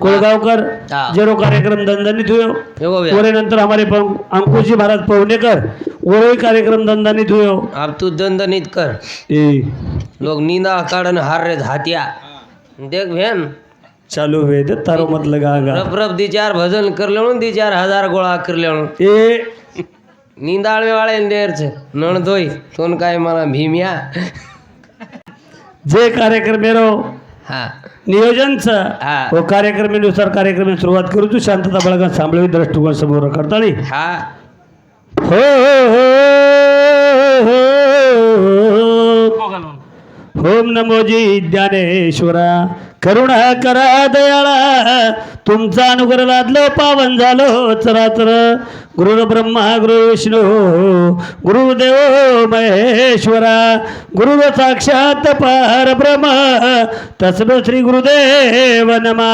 कोळगावकर हाँ। जेरो कार्यक्रम दंदनित हुयो एगो भैया। ओरे नंतर हमारे अंकुश जी महाराज पवनेकर ओरो कार्यक्रम दंदनित हुयो। अब तू दंदनित कर ए लोग नींदा काढ़न हार रे हाथिया देख बहन चालू वेद तारो मत लगागा रब रब दी चार भजन कर लेणु दी 4000 गोळा कर लेणु ए नींदाळवे वाळे देर छे नण धोई तोन काय मला भीम्या जे कार्यक्रमेरो हा नियोजन हा। वो कार्यक्रमानुसार कार्यक्रम सुरुवात करू तू शांतता बाळगा सांभाळवी दृष्टिकोन समोर करतानी हा हो ओम नमो जी ज्ञानेश्वरा करुणा करा दयाळा तुमचा अनुग्रह लादलो पावन झालो चराचर गुरु ब्रह्मा गुरु विष्णू गुरुदेव महेश्वरा गुरु साक्षात परब्रह्म तस्मै श्री गुरुदेव नमा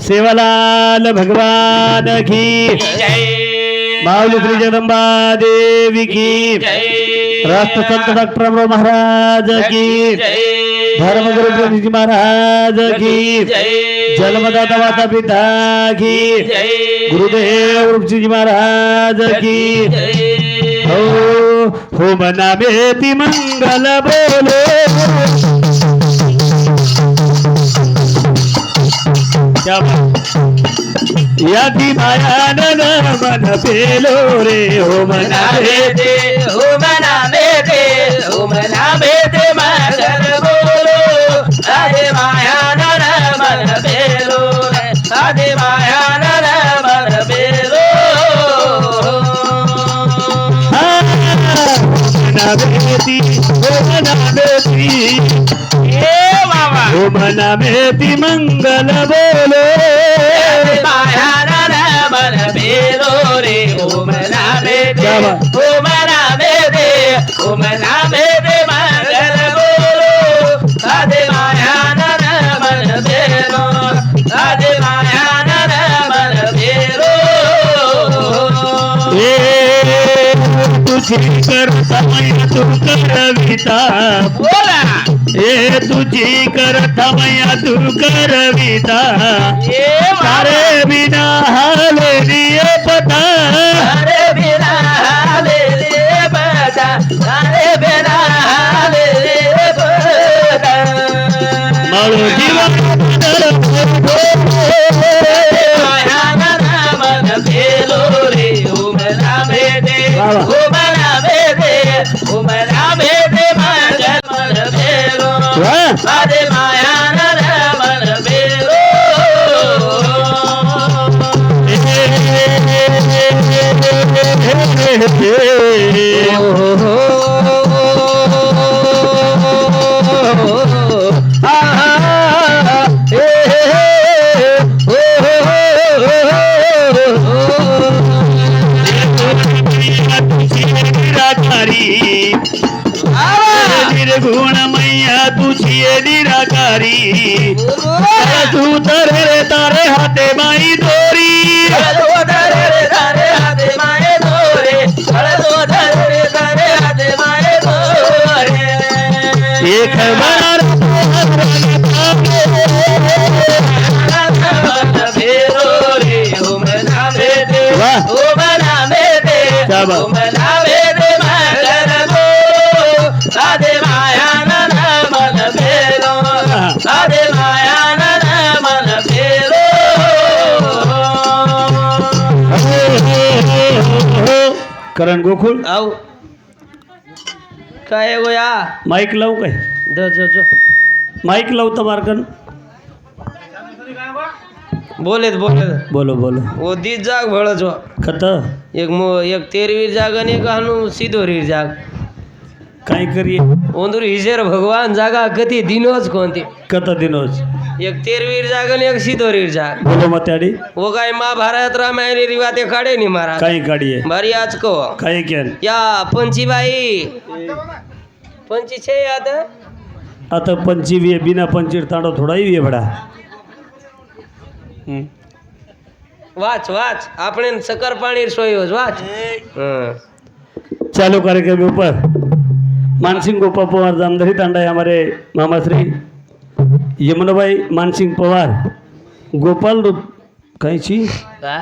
सेवालाल भगवान की माऊली श्री जगदंबा देवी की राष्ट्र संत डॉक्टर अमरो महाराज की धर्मगुरु जी महाराज की जन्मदाता माता पिता की गुरुदेव रूपजी महाराज की हो मना बेती मंगल बोलो क्या यादी मायानन मन पेलो रे हो मना बेते हो मना बेटे हो मना बेटे मगर बोलो आदे माया नर मन बेलो आदे माया नर मन बेलो मना बेती हो मना बेती ए बाबा हो मना बेती मंगल बोलो माया नर मन बेलो रे हो मना बेटे हो मना बेटे हो मना बेटे मगर बोलो आदे माया नर मन बेलो आदे माया नर मन बेलो ए तुझी करता मैया तू करविता बोला ए तुझी करता मैया तू करविता ये तारे बिना हाले दिए पता अरे बिना ले ले बता अरे बिना ले ले बता मारो जीवन माया ना मन बेलो रे उमरा बेटे उमरा बेटे उमरा बेटे मन बेलो अरे माया ना मन बेलो निर्गुण मैया तुझी निराकारी तू तरे रे तारे हाते माई दोरी एक बार क्या बात आदे माया मन बेलो आदे माया मन बेलो करण गोकुळ आऊ काय गोया माईक लावू काय द जो माईक लावता मार्कन बोलेत बोलो बोलो वो दीज जाग भळच खत एक 13वीर जाग आणि एक हानू सिद्धोरीर जाग काय करिये ओंदूर हिशेर भगवान जागा कधी दिनोच कोणती कत दिनोज एक 13वीर जाग आणि एक सिद्धोरीर जाग बोलो मत्याडी वो काय महाभारत रामायण रिवाते काढे नी महाराज काही काढिये भारी आज को काही केन या पंचीबाई पंची छे याद आता पंचीवी बिना पंचीर तांडो थोडा ही बडा वाच वाच આપણે સકર પાણી સોયો વાચ चालू कार्यक्रम के ऊपर मानसिंह गोपाल पवार जामदरी तांडा है हमारे मामा श्री यमुना भाई मानसिंह पवार गोपाल कायची हा?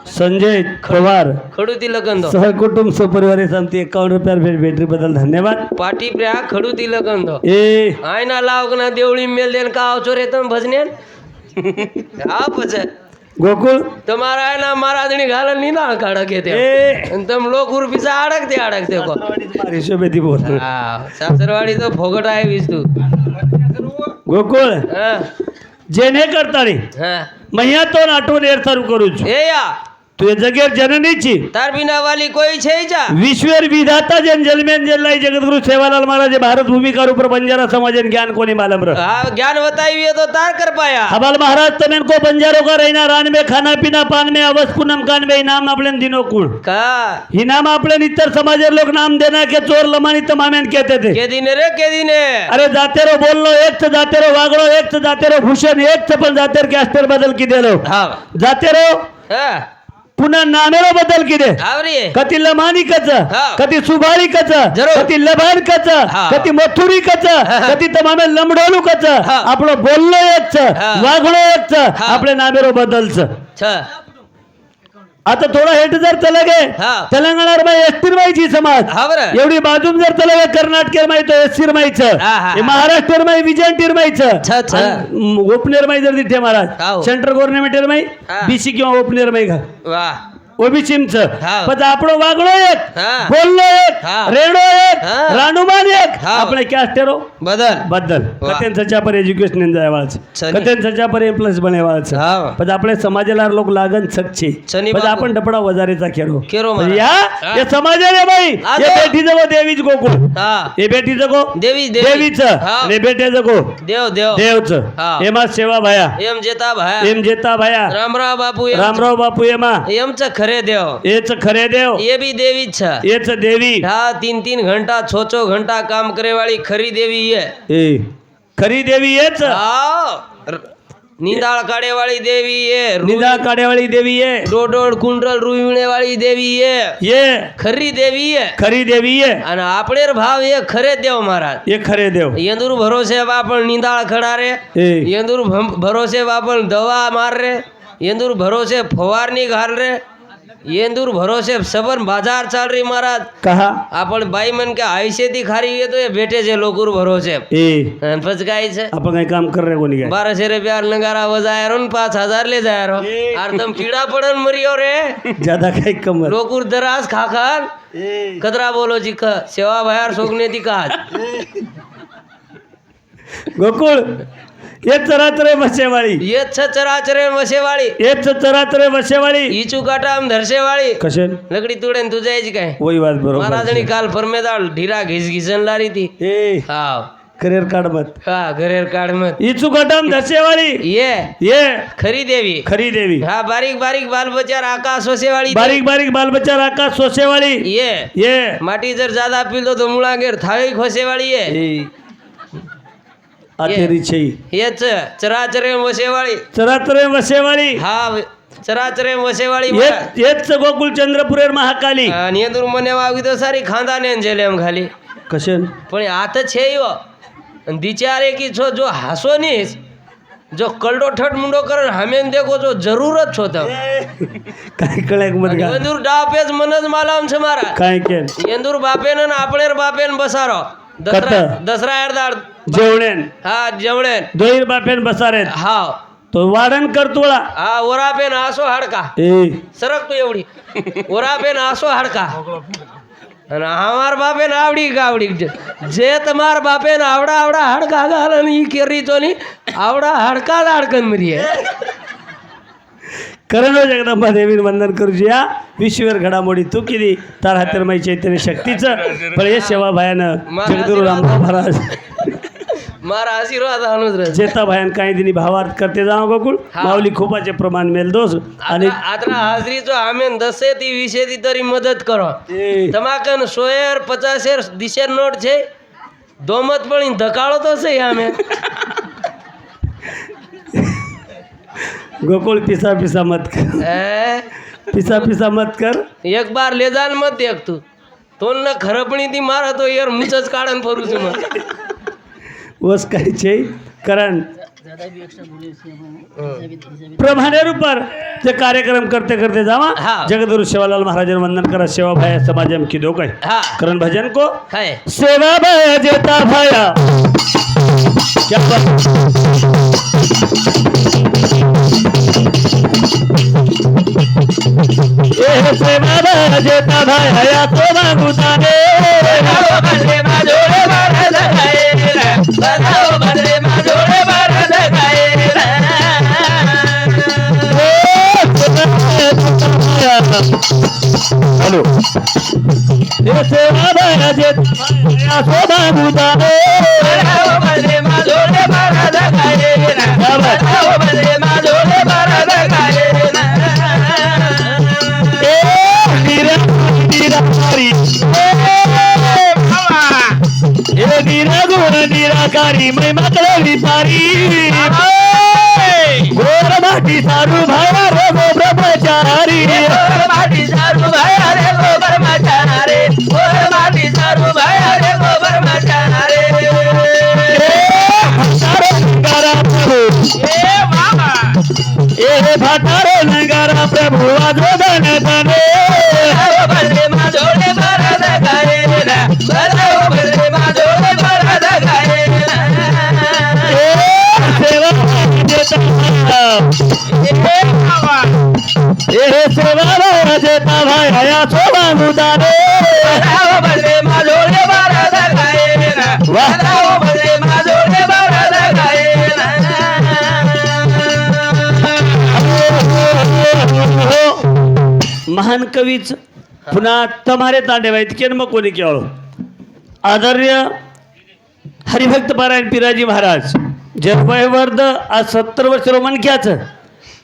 संजय पवार खडूती लगंदो सहकुटुंब सपरिवार सांगते 51 रुपयार भेटरी बद्दल धन्यवाद. पाटी प्र्या खडूती लगंदो ए आयना लावक ना देवळी मेल देन का आवचो रे तम भजनेन हा पछ गोकुळ તમારા એના મારાદણી ઘાલ નીના કાઢ કે તે ए અને તમ લોક રૂપિયા અડકતે કો हिशोबेती बोल હા સાસરવાડી તો ફોગટ આવીશ તું गोकुळ હા जे नाही करतानी હા महिन्यातून आठवण एरसारू करू એ યા तुझे जगेर जननीची તાર बिना वाली कोई છે જા विश्वर विधाता जन जलमेन जल्लाई जगतगुरु सेवालाल महाराज भारत भूमिका ऊपर बंजारा समाजन ज्ञान कोनी मालूम रह હા જ્ઞાન બતાવી તો તાર કર પાયા हबाल महाराज तमेन को बंजारों का रहना रान में खाना पीना पान में अवस पूनम कान में इनाम आपले दिनो कुल का इनाम आपले इतर समाजेर लोग नाम देना के चोर लमानी तमामेन कहते थे કે દિને રે કે દિને अरे जाते रो बोल लो एक से जाते रो वागड़ो एक से जाते रो भूषण एक से पण जाते के अस्तर बदल की दे लो હા जाते रो હા पुन्हा नामेरो बदल की दे આવરી कति लमानी कच हा. कति सुबारी कच जरूर. कति लबान कच हा. कति मथुरी कच कति तमामे लमडोलू कच हा. आपलो बोललो एक छ हा. वागलो एक छ हा. आपले नामेरो बदल छ छ आता थोडा हेट जर चला गे हा. तेलंगणार मा एसटी माईची समाज हा बरं एवढी बाजून जर चला गे कर्नाटकेर माई तो एसटी माईच हा, हा. महाराष्ट्र माई विजयंतीर माईच छ, छ. ओपनेर माई जर दिठे महाराज हाव. सेंट्रल गव्हर्नमेंट माई हा. बीसी किंवा ओपनेर माई घा વાહ ओबीसीमच हा. पण આપણો વાગડો એક हा. बोललो एक हा. रेडो एक हा. रानुमान एक हा. આપણે ક્યાસ્ટેરો બદલ બદલ વાહ. કતેન સચા પર એજ્યુકેશન જાયવાળ છે છની. કતેન સચા પર એ પ્લસ બનેવાળ છે હા પછી આપણે સમાજેલા લોક लागन છક છે છની પછી બાપુ. आपण डपडा वजारेचा खेळो केरो પછી मारा. या हा. हे समाजाने बाई हा हे तो. बेठी जगो देवीच गोकुळ હા हे बेठी जगो દેવી देवीच હા आणि बेटे जगो દેવ દેવ देवच हा. एमा सेवा भाया એમ જેતા ભાયા एम जेता भाया રામરાવ બાપુ એમ रामराव बापू एमा એમ છે ખરે દેવ एच खरे देव એ બી દેવી જ છે एच देवी હા 3-3 ઘંટા 6-6 ઘંટા કામ કરે વાળી ખરી દેવી એ ए खरी देवी येच હા નીંદાળ કાઢે વાળી દેવી એ निदा काड्यावाळी देवी ये ડોડોડ કુંડલ રૂવીણે વાળી દેવી એ ये ખરી દેવી એ खरी देवी ये અને આપણે ભાવ એ ખરે દેવ મહારાજ ये खरे देव येंदूर भरोसे बापण निंदाळ खडा रे ए येंदूर भरोसे बापण दवा मार रे येंदूर भरोसे फवारणी घाल रे येंदूर भरोसे सबन बाजार चाल रही महाराज कहा आपण बाई मन के आयसे ती खारी ये तो ये बेटे जे लोकुर भरोसे ए आणि फसकाय छे आपण काही काम कर रे कोणी काय 1200 रुपया नगारा वजाय रो 5000 ले जाय रो आर तुम कीड़ा पडन मरियो रे ज्यादा काही कमर लोकुर दराज खाखान कदरा बोलो जी क सेवा भयार सोगने ती काज गोकुळ ये चराचरे वसेवाळी ये छ चराचरे वसेवाळी ये चराचरे वसेवाळी ईचू काटाम धरसेवाळी कशे लकडी तुडेन तू जायची काय वही बात बरोबर महाराजणी काल फरमेदाळ ढीरा घिस घिसन लारी ती ए हाव करिअर कार्ड मत हा घरेर काढ मत इचू गटम दसेवाळी ये खरी देवी खरी देवी हा बारीक बारीक बाल बच्चा आकाश वसेवाळी बारीक बारीक बाल बच्चा राका सोसेवाळी ये माटी जर ज्यादा पीलो तो मुळागेर थाळी खोसेवाळी ये ए आतेरी छई हेच चराचरे वसेवाळी चराचरे वसेवाळी हा चराचरे वसेवाळी येच गोकुळ चंद्रपुरेर महाकाली आणि येदूर मने वागी तो सारी खानदाने जेलेम खाली कशे पण आता છે યો અને દિચારે की છો જો હાસો નહીં જો કલડો ઠટ મુંડો કરે હમેન દેખો જો જરૂરત છો તો काय कळायक मत गा येंदूર ડાપેજ મનજ માલામ છે મારા काय केन येंदूर बापेन અને આપણેર બાપેન બસારો દસરા એરદાળ जेवणेन હા જવળેન दोईर बापेन बसारेत હા तो वाडन करतोळा હા ઓરાપેન આસો હાડકા ए સરક તો એવડી ઓરાપેન આસો હાડકા અને અમાર બાપેન આવડી ગાવડી જે તમાર બાપેન આવડા આવડા હાડકા ગાલન ઈ કેરી તો ની આવડા હાડકા લાડકન મરીએ करणो जगदंबा देवी वंदन करूया विश्ववर घडामोडी तू केली तार हातेर माई चैतन्य शक्तीचं पण हे सेवा भायानं जगदुरु रामराव महाराज મારા આશીર્વાદ આનું જ રહે जेता भायान काही दिनी भावार्थ करते जाव गोकुळ माऊली खूपाचे प्रमाण मेल दोस आणि આતરા હાજરી જો આમે 10 થી 20 થી તરી મદદ કરો તમાકન 100 50 દિશેર નોટ છે દોમત પણ ધકાળો તો છે આમે गोकुळ पिसा पिसा मत कर पिसा पिसा मत कर એક બાર લેજાન મત દેખ તું તોલ ને ખરપણી થી મારા તો યાર મુચ જ કાઢન ફરું છું वस काय छे कारण प्रभानेर ऊपर ते कार्यक्रम करते करते जावा हाँ। जगदगुरु सेवालाल महाराज वंदन करा सेवा भाया समाजम की दो कहीं हाँ। करण भजन को काय सेवा भाया जेता भाया क्या ये सेवा भाया जेता भाया तो मांगुताने बताओ बदले मा जोड़े बारा लगाए रे बताओ बदले मा जोड़े बारा लगाए रे हेलो ये सेवा भाया जेता तो मांगुताने बताओ बदले मा जोड़े बारा लगाए रे बताओ बदले मा जोड़े बारा लगाए रे निराकारी मैं मकड़ी पारी गोर माटी सारू भाया रे गो ब्रह्मचारी माटी सारू भाया रे गो ब्रह्मचारी माटी सारू भाया रे गो ब्रह्मचारी भाटारो नगारा प्रभु आजोदन तने बदले मा जोड़े बारा लगाए रे बताओ बदले मा जोड़े बारा लगाए सेवा जेता भाया शोभा मुदाने बताओ बदले मा जोड़े बारा लगाए रे बताओ बदले मा जोड़े बारा लगाए महान कवीच पुन्हा तमारे तांडे इतके मग कोणी केवळ आदरणीय हरिभक्त पारायण पिराजी महाराज जगवयवर्ध आज 70 वर्ष रोमनक्याचं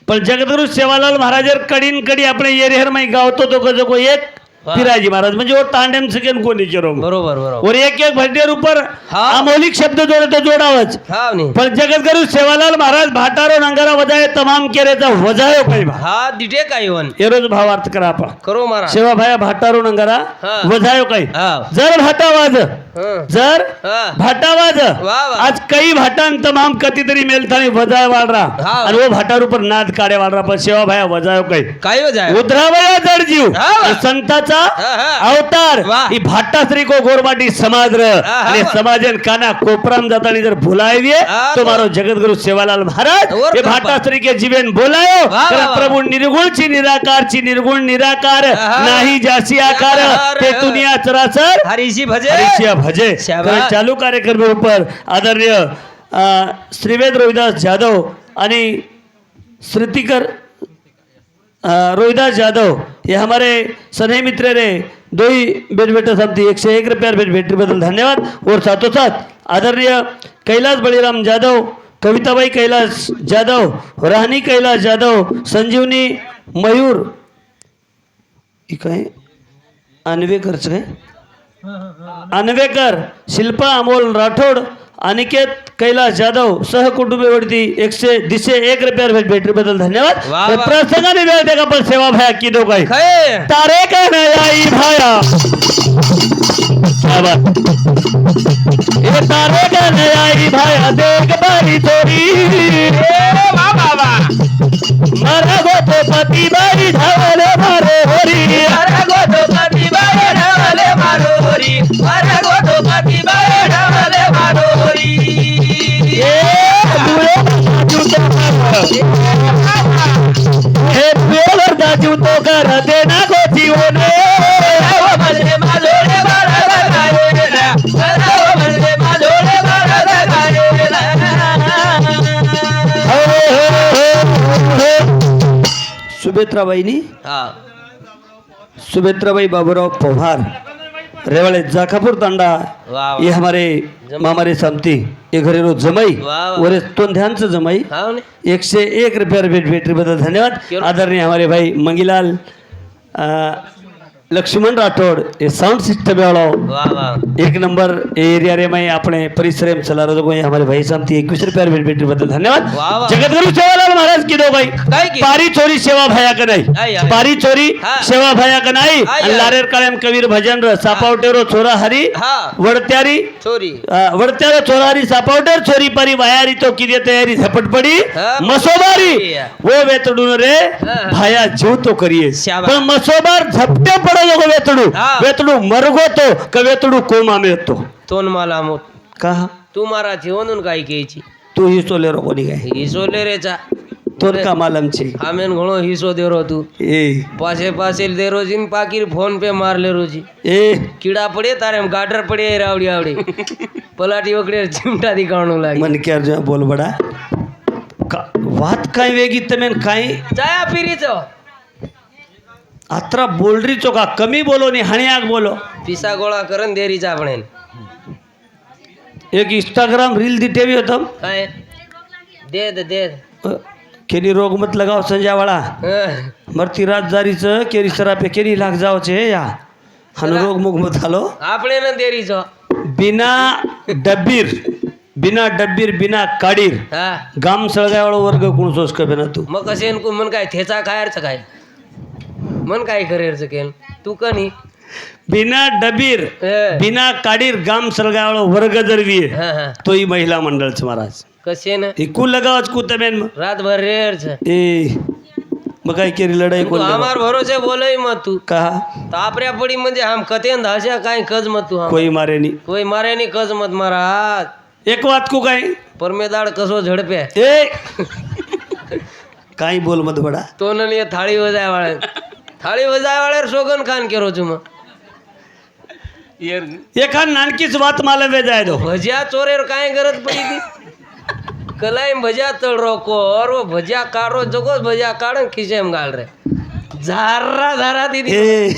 पण जगदगुरु सेवालाल महाराजर कडीन कडी આપણે येरेहर मै गावतो तो को एक पिराजी महाराज म्हणजे वो तांडेम सकेन कोणी केरो बरोबर बरोबर और एक एक भड्डेर ऊपर हाँ। अमौलिक शब्द जोड़े तो जोड़ावच हा नाही पण जगदगुरु सेवालाल महाराज भाटारो नंगारा वजाए तमाम केरेचा वजायो काही बा हा दिटे काय वन ये रोज भाव अर्थ करा आपण करो मारा सेवा भाया भाटारो नंगारा हाँ। वजायो काही हा जर भाटावाज हं. जर हा भाटावाज वा वा आज कई भाटान तमाम कतीतरी मेलथानी वजाय वाल रहा हाँ। आणि वो भाटार ऊपर नाद काढे वाल रहा पण सेवा भाया वजायो काही काय हो जाय उधरावया जड जीव हाँ। आणि संताचा हाँ। अवतार वाह। ही भाटाश्री को गोरबाटी समाज र हाँ। आणि समाजन काना कोपराम जातानी जर भुलावीए हाँ। तो मारो जगतगुरु सेवालाल महाराज और ये कृपा। भाटाश्री के जीवन बोलायो वाह, तर वाह, वाह। प्रभु निर्गुणची निराकारची निर्गुण निराकार हाँ। नाही जासी आकार आकार। ते दुनिया चराचर हरीशी भजे हरीशिया भजे शाबास। तर चालू कार्यक्रम के ऊपर आदरणीय श्रीवेद रोहिदास जाधव आणि श्रुतिकर रोहिदास यादव ये हमारे स्नेह मित्र रे दो ही बेट बेटा समती 101 रुपया बेट बेटी बदल धन्यवाद और साथों साथ आदरणीय कैलाश बळीराम जाधव कविताबाई कैलाश जाधव राहनी कैलाश जाधव संजीवनी मयूर ही काय अन्वेकरच काय अन्वेकर शिल्पा अमोल राठोड अनिकेत कैलाश जाधव सहकुटुंबीवरती 101 रुपया भेटी बदल धन्यवाद वाह, वाह। प्रसंगाने वेळ द्या का पण सेवा भाया की दो काही काय तारे का नयाई भाया क्या बात ये तारे का नयाई भाया देख बारी थोड़ी वा वा वा मरा गो तो पति बारी धावले मारे होरी अरे गोटो पति बाय ढवले मारोरी अरे गोटो पति बाय ढवले मारोरी ये दुए जूतो कर देना को जीवने वो बदले मालोड़े बारा लगाए रे वो बदले मालोड़े बारा लगाए सुभेत्राबाईनी हाँ सुभेत्राबाई बाबूराव पवार रेवाड़े जाखापुर तांडा वाह ये हमारे मामारे समती ये घरेरो जमाई वाह। और तो ध्यान से जमाई हाँ 101 रुपया भेट भेटी बदल धन्यवाद क्यों? आदरणीय हमारे भाई मंगीलाल લક્ષ્મણ રાઠોડ એ સાઉન્ડ સિસ્ટમ વાળો वाह वाह एक नंबर एरिया रे में अपने परिसर में चला रहा कोई हमारे भाई साहब थी 21 रुपया बेटे बदल धन्यवाद वाह, वाह। जगतगुरु सेवालाल महाराज की दो भाई काय की? पारी चोरी सेवा भया कनाई आई, आई। पारी चोरी हाँ। सेवा भया कनाई आई, आई। लारेर काळेम कबीर भजन र सापावटेरो छोरा हरी हाँ वडत्यारी छोरी वडत्यारो छोरारी सापावटेर छोरी परी वायारी तो किदे तयारी झपट पडी हाँ। मसोबारी हाँ। वो वेतडून रे हाँ। भाया जीव तो करिए शाबाश। पण मसोबार झपटे पडो लोग वेतडू हाँ। वेतडू मरगो तो क वेतडू कोमा में तो तोन मला मोत कहा तू मारा जीवनून काय घ्यायची तू हिस्सो लेरो कोणी काय हिसो ले रेचा तोर का मालम छे आमेन घणो हिसो देरो तू ए पासे पासे दे रोजीन पाकीर फोन पे मार ले रोजी ए कीड़ा पड़े तारे गाटर पड़े रावड़ी आवड़ी पलाटी वकड़े चिमटा दिखाणू लागी मन के अर्ज बोल बड़ा વાત કાઈ વેગી તમે કાઈ जाया फिरी चो આત્રા બોલરી ચોકા કમી બોલો ની હણિયાક બોલો पिसा गोळा करन देरी चा आपण એક ઇન્સ્ટાગ્રામ રીલ દીટેવી હતો काय दे दे કેની રોગ મત લગાવ સંજા વાળા મરતી રાત જારી છે કેરી સરાપે કેરી લાગ જાવ છે યા હનો રોગ મુગ મત હાલો આપણે न देरी चो बिना डब्बीर बिना काडीर हा गाम सळगावाळो वर्ग कोण सोस कबे ना तू मग कसेन को मन काय थेचा खायरच काय मन काय करेरच केल तू कनी बिना डबीर बिना काडीर गाम सळगावाळो वर्ग जरवी हा हा तो ही महिला मंडळ छ महाराज कसेन इकू लगावच कू तमेन रात भर रेरच ए मग काय केरी लढाई तू कोण हमार भरोसे बोलई मत तू कहा तापऱ्या पडी म्हणजे हम कतेन धाशा काय कज मत तू कोई मारे नी कोई मारे नहीं कज मत महाराज एक बात को काय परमेदाड़ कसो झड़पे ए काही बोल मत बडा तो न ये थाळी वजाय वाळे सोगन खान केरो छू मग एका नानकीच वात मला वेजाय दो भजिया चोरेर काय गरज पड़ी थी कलाई भजिया तळ रोको और वो भजिया काढ़ो जगो भजिया काढ़न खीसे में गाल रे झारा धारा दीदी ए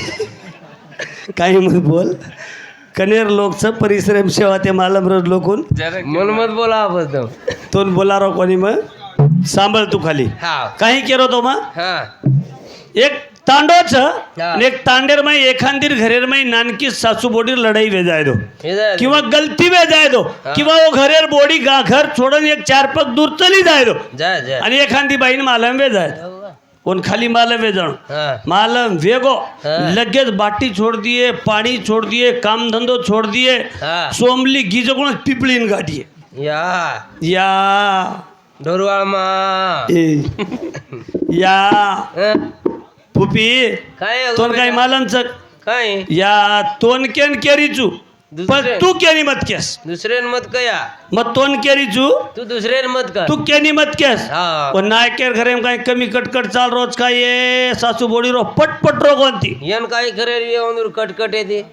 काही मत बोल कनेर लोकच परिश्रम सेवा ते मालम रोज लोकून मन मत बोला आपण तो तोन बोला रो कोणी मग सांभाळ तू खाली हा काही केरो तो मग हा एक तांडो छ हा. आणि एक तांडेर में एखांदीर घरेर में नानकी सासू बोडीर लढाई वेजाय दो किंवा गलती वेजाय दो हा. किंवा वो घरेर बोडी घर छोडून एक 4 पग दूर चली जाय दो जा जा आणि एखादी बाईन मालम वेजाय कोण खाली मालम वेजाण हा मालम वेगो हाँ। लगेच बाटी छोड़ दिए पानी छोड़ दिए काम धंधो छोड़ दिए हा सोमली गीजो कोण पिपळीन गाठीए या या ढोरवाळ मा ए या हं? पुपी काय अगं तोन काय बेटा? मालमच काय या तोन केन केरीचू पण दुसरे तू केनी मत केस दुसरेन मत कया मग तोन केरीचू तू दुसरेन मत कर तू केनी मत केस हा पण नायकेर घरे काही कमी कटकट चाल रोज काय ये सासू बोडी रो पटपट रो कोणती येन काय करे येऊन कटकट येते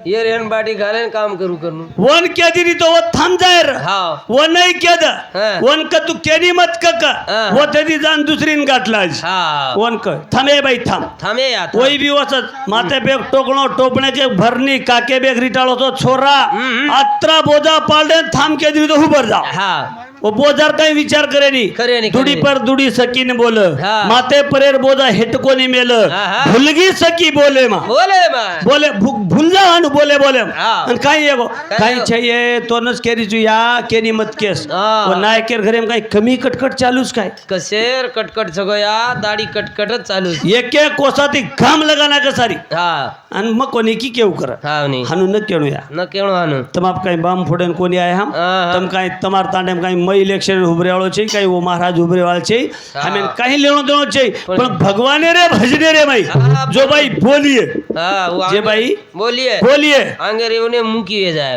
ये रेन बाटी घालेन काम करू करू वन के दिनी तो वो थांब जाय र हा वो नाही केद हाँ. वन का तू केनी मत का हाँ. वो तरी जान दुसरीन गाठलाज हा वन क थांबे बाई थांब थांबे या कोई भी वसत माथे बेग टोकणो टोपण्याचे भरणी काके बेग रिटाळो तो छोरा हम्म. अत्रा बोजा पालडे थांब के दिनी तो उभर जा हा वो बोजार काही विचार करे नी करे नी, दुडी करे पर दुडी सकीन बोल हाँ. माथे परेर बोजा हेटको नी मेल हाँ, हाँ. भुलगी सकी बोले मा बोले मा बोले भूल जा हानु बोले बोले हाँ. आणि काही येगो काय काही येगो? चाहिए तोनच केरीचू या केनी मत केस हाँ. वो नायकेर घरे काही कमी कटकट चालूच काय कसेर कटकट सगळं या दाढी कटकटच चालू एक एक कोसाती घाम लगाना का सारी हा आणि मग कोणी की केव कर हा नाही हानु न केणू या न केवण हाणू तम आप काही बाम फोड़न कोनी आए हम हाँ. तम काही तमार तांडे में काही मई इलेक्शन उभरे वालो छै काही वो महाराज उभरे वाल छै हाँ. हमें काही लेनो देनो छै पण भगवाने रे भजने रे भाई हाँ, जो भाई बोलिए हा वो जे आंगे- भाई बोलिए बोलिए आंगे रेवने मुकी वे जाए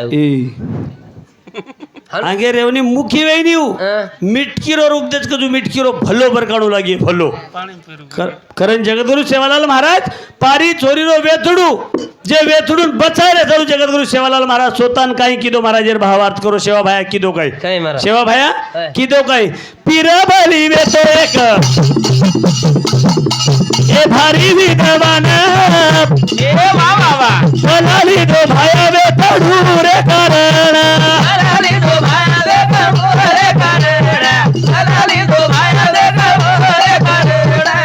आगे रेवनी मुखी वही नहीं हूँ हाँ. मिटकीरो रूप देच का जो मिटकीरो भलो बरकाणू लागे भलो करण जगद्गुरु सेवालाल महाराज पारी चोरीरो वेथडू जे वेथडून बचाय रे चालू जगद्गुरु सेवालाल महाराज स्वतः काही किदो महाराजेर भावार्थ करो सेवा भाया किदो काय काय मारा सेवा भाया काय? किदो काय पीर बली वेतो एक ए भारी विधवान ए वा वा वा बोलाली दो भाया वेथडू रे करण अलाली दो भाया दे कबूरे करेड़ा अलाली दो भाया दे कबूरे करेड़ा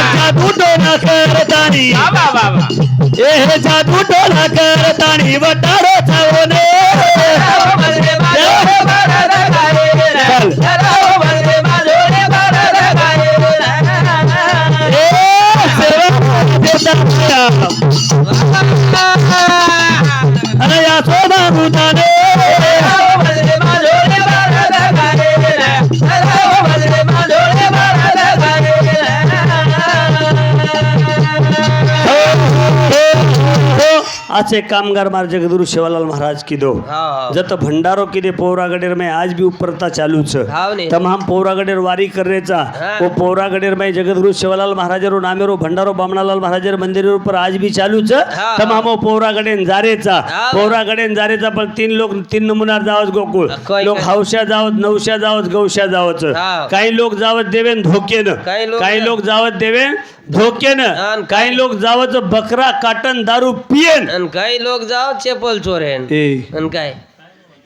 जादू तो न करता ताणी बाबा बाबा ए हे जादू टोला करताणी वटारो छावने अरे या सोना भूताने आचे कामगार मार जगदुरु शिवालाल महाराज की दो जत भंडारो की दे पौरागडेर में आज भी उपरता चालू छ तमाम पौरागडेर वारी कररेचा वो पौरागडेर में जगदुरु शिवालाल महाराजरो नामेरो भंडारो बामणालाल महाराजर मंदिर पर आज भी चालू छ तमाम पौरागडेन जारेचा पण तीन नमुनार जावत गोकुळ लोक हौशा जावत नवशा जावत गौशा जावत काही लोक जावत देवेन धोकेन काही लोक जावत देवेन धोकेन काही लोक जावत बकरा काटन दारू पियन काही लोक जाव चेपल चोरेन काय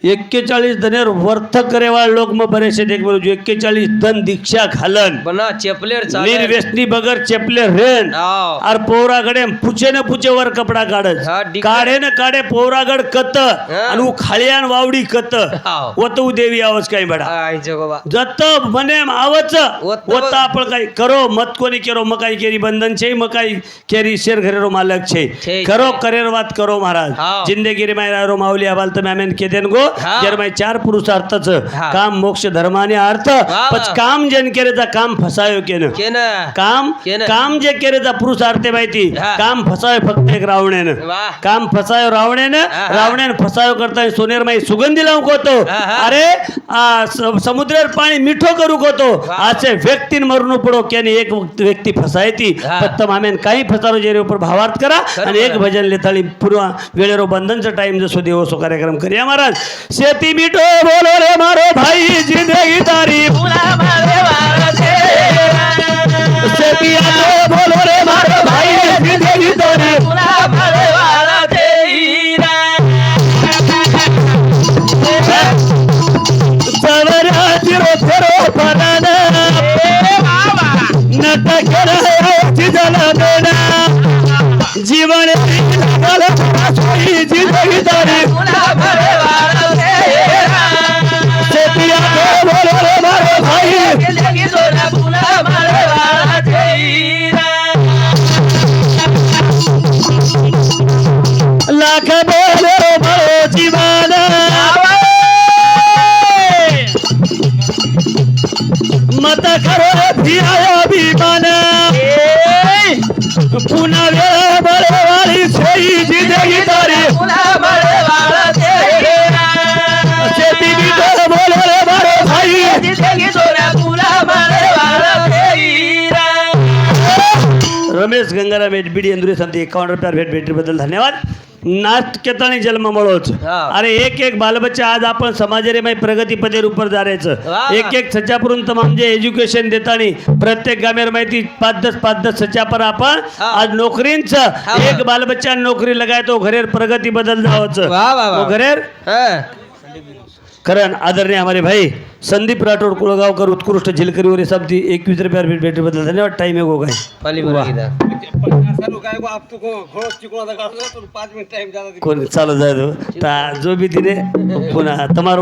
41 धनेर वर्थ करेवाळ लोक मग बरेचसे देख बोलू 41 धन दीक्षा घालन पण चेपलेर निर्व्यसनी बगर चेपले रेन आर पौरागडे पुचे न पुचे वर कपडा काढत काढे न काढे पौरागड कत आणि खाळियान वावडी कत वतू देवी आवच काही बडा जत मने आवच वता आपण काही करो मत कोणी केरो मकाई केरी बंधन छे मकाई केरी शेर घरेरो मालक छे करो करेर बात करो महाराज जिंदगी रे मायरो माऊली आबाल तर मॅमेन केदेन गो जर मैं 4 पुरुषार्थच काम मोक्ष धर्माने अर्थ पच काम जन केरेचा काम फसायो केन काम जे केरेचा पुरुषार्थ माहिती काम फसायो फक्त एक रावणेन काम फसायो रावणेन फसायो करता सोनेर माई सुगंधी लावू कोतो अरे समुद्रेर पाणी मिठो करू कोतो असे व्यक्तीन मरणू पडो केने एक व्यक्ती फसायती फक्त मामेन काही फसारो जेरे ऊपर भावार्थ करा आणि एक भजन लेताळी पूर्व वेळेरो बंधनचा टाइम जसो देवो सो कार्यक्रम करिया महाराज सेती मिठो बोलो रे मारो भाई जिंदगी तारी सेती आलो बोलो रे मारो भाई जिंदगी तारी सवरा जिरो फेरो परान नटकर जिजल देना जीवन जिंदगी तारी लाख बोलो बड़ो जीवन मत करो अभिमान पुनः बड़े वाली सही जिंदगी तारी बोलो रे बड़ो भाई रमेश गंगाराम बीडी इंदुरी संती 51 रुपया भेट भेटीबद्दल धन्यवाद नाच केतानी जन्म मळोच अरे एक बालबच्चा आज आपण समाजरे में प्रगती पदेर ऊपर जारेचं एक सच्चापुरून तमाम जे एज्युकेशन देतानी प्रत्येक गामेर माहिती 5-10 सच्चापर आपण आज नोकरींचं एक बालबच्चा नोकरी लगाय तो घरेर प्रगती बदल जावचं घरेर करण आदरणीय हमारे भाई संदीप राठौड़ कुलगावकर उत्कृष्ट झिलकरीवर सब 21 रुपया भेटे बदल धन्यवाद टाइम है गो गए कोण चालू जाय जो भी दिने पुन्हा तमार